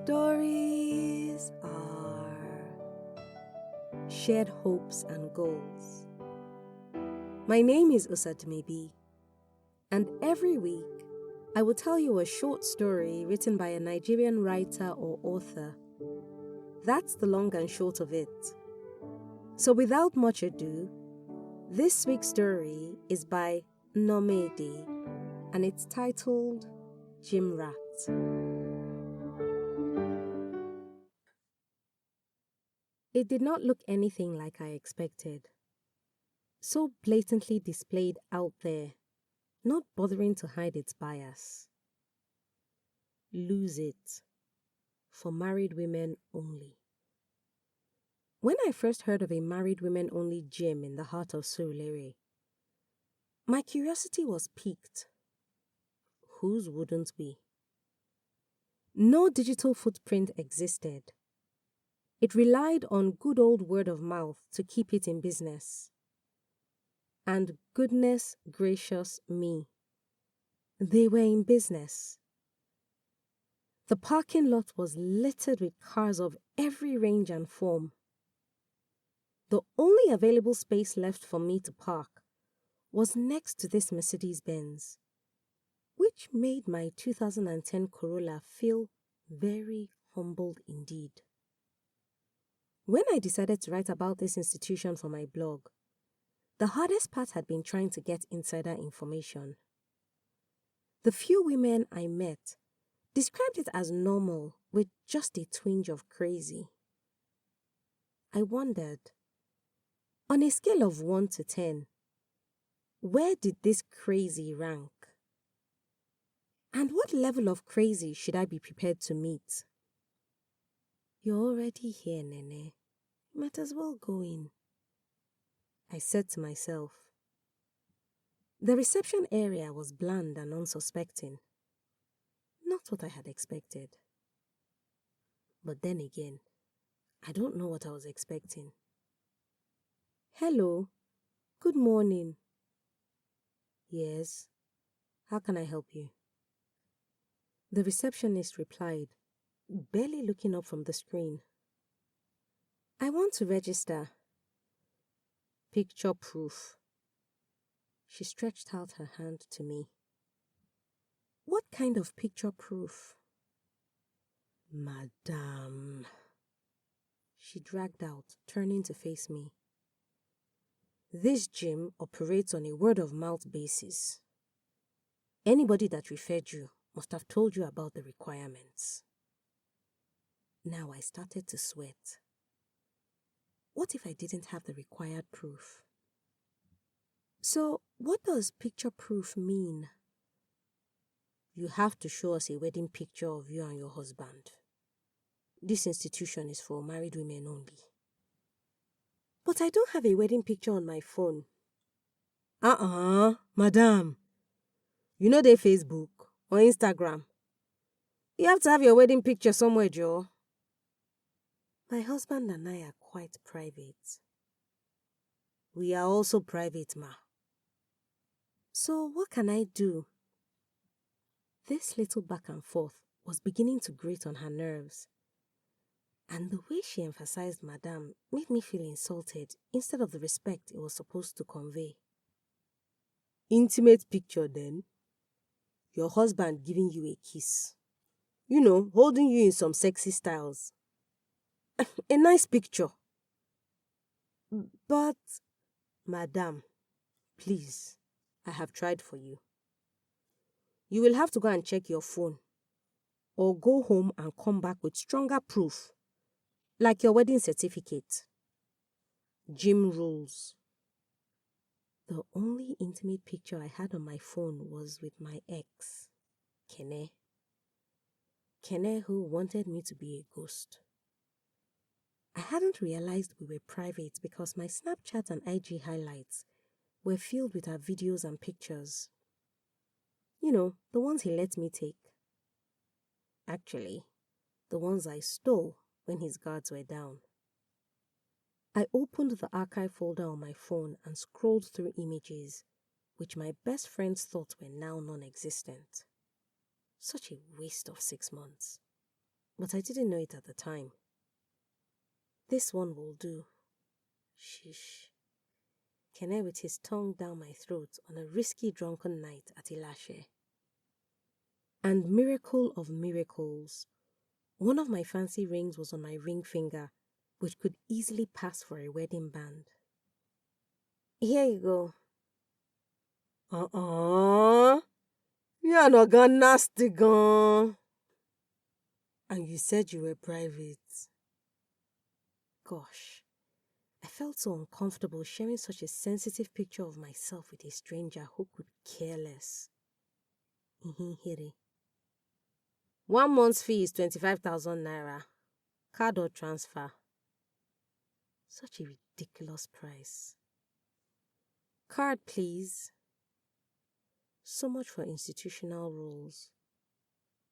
Stories are shared hopes and goals. My name is Usadmebi, and every week I will tell you a short story written by a Nigerian writer or author. That's the long and short of it. So without much ado, this week's story is by Nneoma Edeh, and it's titled Gym Rat. It did not look anything like I expected. So blatantly displayed out there, not bothering to hide its bias. Lose it. For married women only. When I first heard of a married women only gym in the heart of Surulere, my curiosity was piqued. Whose wouldn't be? No digital footprint existed. It relied on good old word of mouth to keep it in business. And goodness gracious me, they were in business. The parking lot was littered with cars of every range and form. The only available space left for me to park was next to this Mercedes-Benz, which made my 2010 Corolla feel very humbled indeed. When I decided to write about this institution for my blog, the hardest part had been trying to get insider information. The few women I met described it as normal with just a twinge of crazy. I wondered, on a scale of 1 to 10, where did this crazy rank? And what level of crazy should I be prepared to meet? You're already here, Nene. Might as well go in, I said to myself. The reception area was bland and unsuspecting. Not what I had expected. But then again, I don't know what I was expecting. Hello. Good morning. Yes. How can I help you? The receptionist replied, barely looking up from the screen. I want to register. Picture proof. She stretched out her hand to me. What kind of picture proof? Madame. She dragged out, turning to face me. This gym operates on a word-of-mouth basis. Anybody that referred you must have told you about the requirements. Now I started to sweat. What if I didn't have the required proof? So, what does picture proof mean? You have to show us a wedding picture of you and your husband. This institution is for married women only. But I don't have a wedding picture on my phone. Madam. You know they Facebook or Instagram. You have to have your wedding picture somewhere, Joe. My husband and I are quite private. We are also private, ma. So what can I do? This little back and forth was beginning to grate on her nerves. And the way she emphasized Madame made me feel insulted instead of the respect it was supposed to convey. Intimate picture then? Your husband giving you a kiss. You know, holding you in some sexy styles. A nice picture. But, Madame, please, I have tried for you. You will have to go and check your phone. Or go home and come back with stronger proof. Like your wedding certificate. Gym rules. The only intimate picture I had on my phone was with my ex, Kene. Kene, who wanted me to be a ghost. I hadn't realized we were private because my Snapchat and IG highlights were filled with our videos and pictures. You know, the ones he let me take. Actually, the ones I stole when his guards were down. I opened the archive folder on my phone and scrolled through images, which my best friends thought were now non-existent. Such a waste of 6 months. but I didn't know it at the time. This one will do. Shish. Kene with his tongue down my throat on a risky drunken night at Ilashe. And miracle of miracles, one of my fancy rings was on my ring finger, which could easily pass for a wedding band. Here you go. You're not gone nasty gone. And you said you were private. Gosh, I felt so uncomfortable sharing such a sensitive picture of myself with a stranger who could care less. Here. 1 month's fee is 25,000 naira. Card or transfer. Such a ridiculous price. Card, please. So much for institutional rules.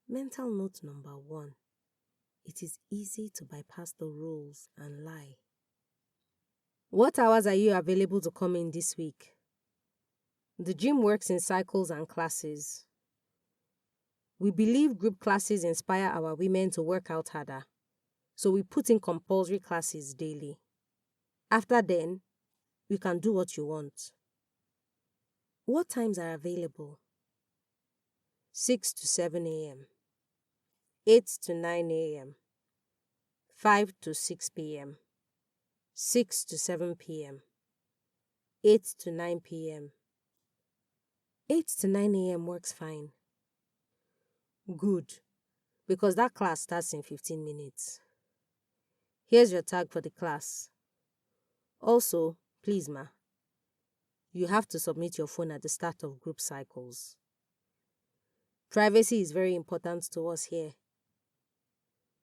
Mental note number 1. It is easy to bypass the rules and lie. What hours are you available to come in this week? The gym works in cycles and classes. We believe group classes inspire our women to work out harder, so we put in compulsory classes daily. After then, you can do what you want. What times are available? 6 to 7 a.m., 8 to 9 a.m., 5 to 6 p.m., 6 to 7 p.m., 8 to 9 p.m. 8 to 9 a.m. works fine. Good, because that class starts in 15 minutes. Here's your tag for the class. Also, please ma, you have to submit your phone at the start of group cycles. Privacy is very important to us here.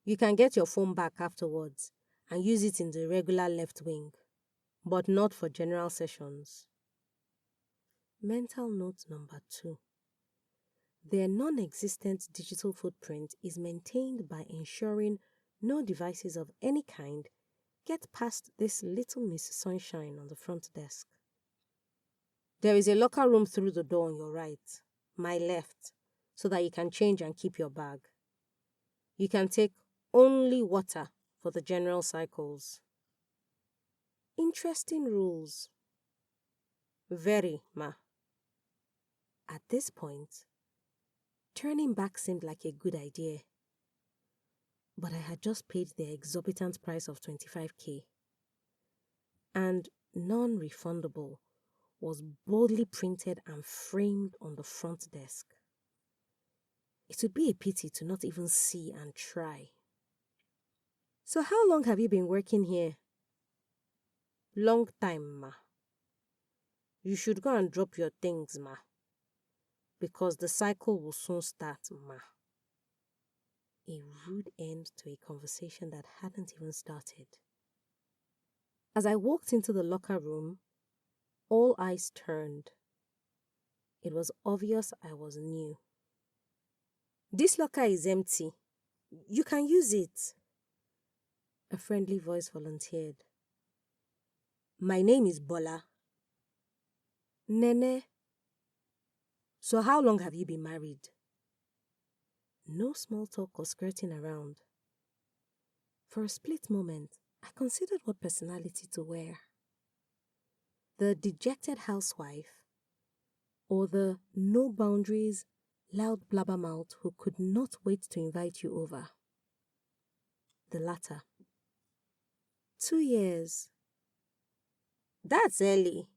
You can get your phone back afterwards and use it in the regular left wing, but not for general sessions. Mental note number 2. Their non-existent digital footprint is maintained by ensuring no devices of any kind get past this little Miss Sunshine on the front desk. There is a locker room through the door on your right, my left, so that you can change and keep your bag. You can take only water for the general cycles. Interesting rules. Very, ma. At this point, turning back seemed like a good idea. But I had just paid the exorbitant price of 25k. And non-refundable was boldly printed and framed on the front desk. It would be a pity to not even see and try. So how long have you been working here? Long time, ma. You should go and drop your things, ma, because the cycle will soon start, ma. A rude end to a conversation that hadn't even started. As I walked into the locker room, all eyes turned. It was obvious I was new. This locker is empty. You can use it. A friendly voice volunteered. My name is Bola. Nene. So how long have you been married? No small talk or skirting around. For a split moment, I considered what personality to wear. The dejected housewife, or the no boundaries, loud blabbermouth who could not wait to invite you over. The latter. 2 years. That's early.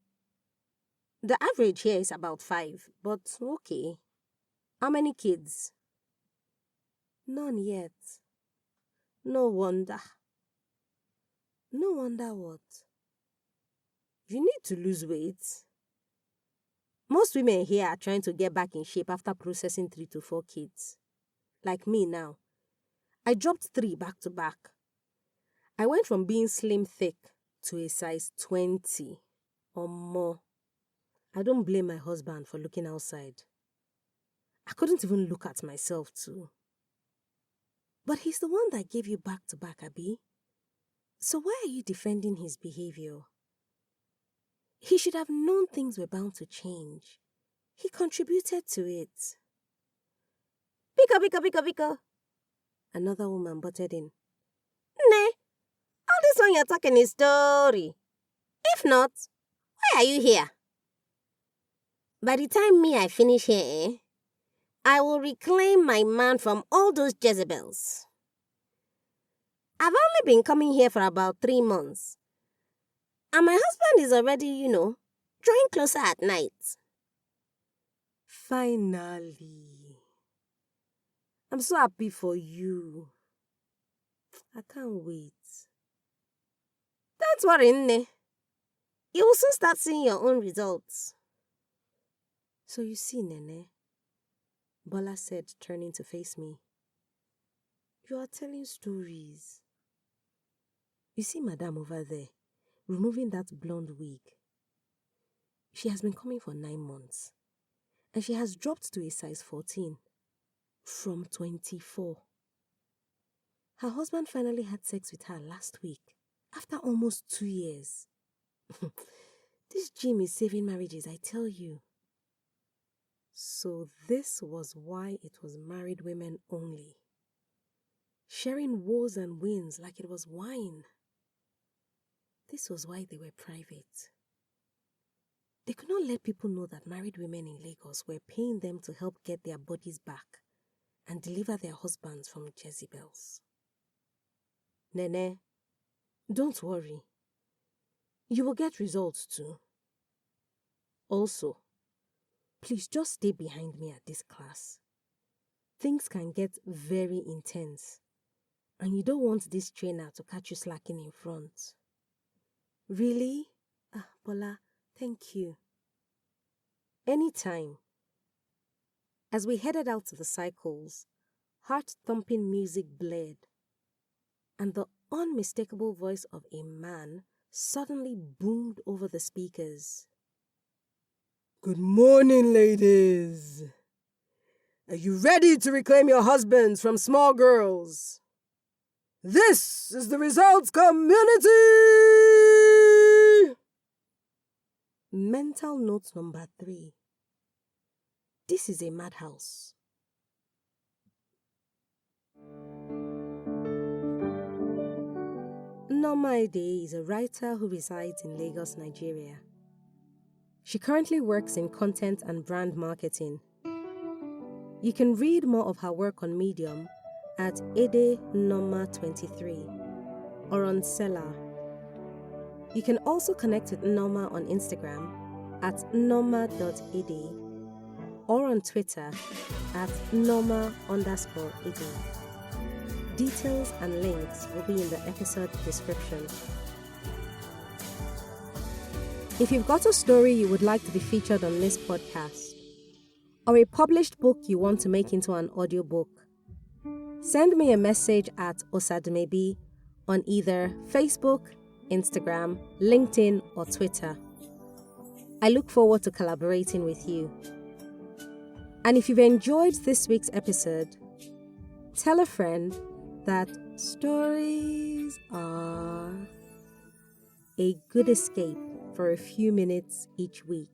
The average here is about 5, but okay. How many kids? None yet. No wonder. No wonder what? You need to lose weight. Most women here are trying to get back in shape after processing 3 to 4 kids. Like me now. I dropped 3 back to back. I went from being slim thick to a size 20 or more. I don't blame my husband for looking outside. I couldn't even look at myself too. But he's the one that gave you back to back, Abi. So why are you defending his behavior? He should have known things were bound to change. He contributed to it. Bika, bika, bika, bika. Another woman butted in. Ne, all this one you're talking is story. If not, why are you here? By the time I finish here, I will reclaim my man from all those Jezebels. I've only been coming here for about 3 months. And my husband is already, drawing closer at night. Finally. I'm so happy for you. I can't wait. Don't worry, Nne. You will soon start seeing your own results. So you see, Nene, Bola said, turning to face me. You are telling stories. You see Madame over there, removing that blonde wig. She has been coming for 9 months. And she has dropped to a size 14 from 24. Her husband finally had sex with her last week, after almost 2 years. This gym is saving marriages, I tell you. So this was why it was married women only. Sharing woes and wins like it was wine. This was why they were private. They could not let people know that married women in Lagos were paying them to help get their bodies back and deliver their husbands from Jezebels. Nene, don't worry. You will get results too. Also, please just stay behind me at this class. Things can get very intense, and you don't want this trainer to catch you slacking in front. Really? Bola, thank you. Anytime. As we headed out to the cycles, heart-thumping music blared, and the unmistakable voice of a man suddenly boomed over the speakers. Good morning, ladies. Are you ready to reclaim your husbands from small girls? This is the Results Community! Mental note number 3. This is a madhouse. Nneoma Edeh is a writer who resides in Lagos, Nigeria. She currently works in content and brand marketing. You can read more of her work on Medium at EdehNneoma23 or on Seller. You can also connect with Nneoma on Instagram at nneoma.edeh or on Twitter at Nneoma_Edeh. Details and links will be in the episode description. If you've got a story you would like to be featured on this podcast, or a published book you want to make into an audiobook, send me a message at Osadmebi on either Facebook, Instagram, LinkedIn, or Twitter. I look forward to collaborating with you. And if you've enjoyed this week's episode, tell a friend that stories are a good escape for a few minutes each week.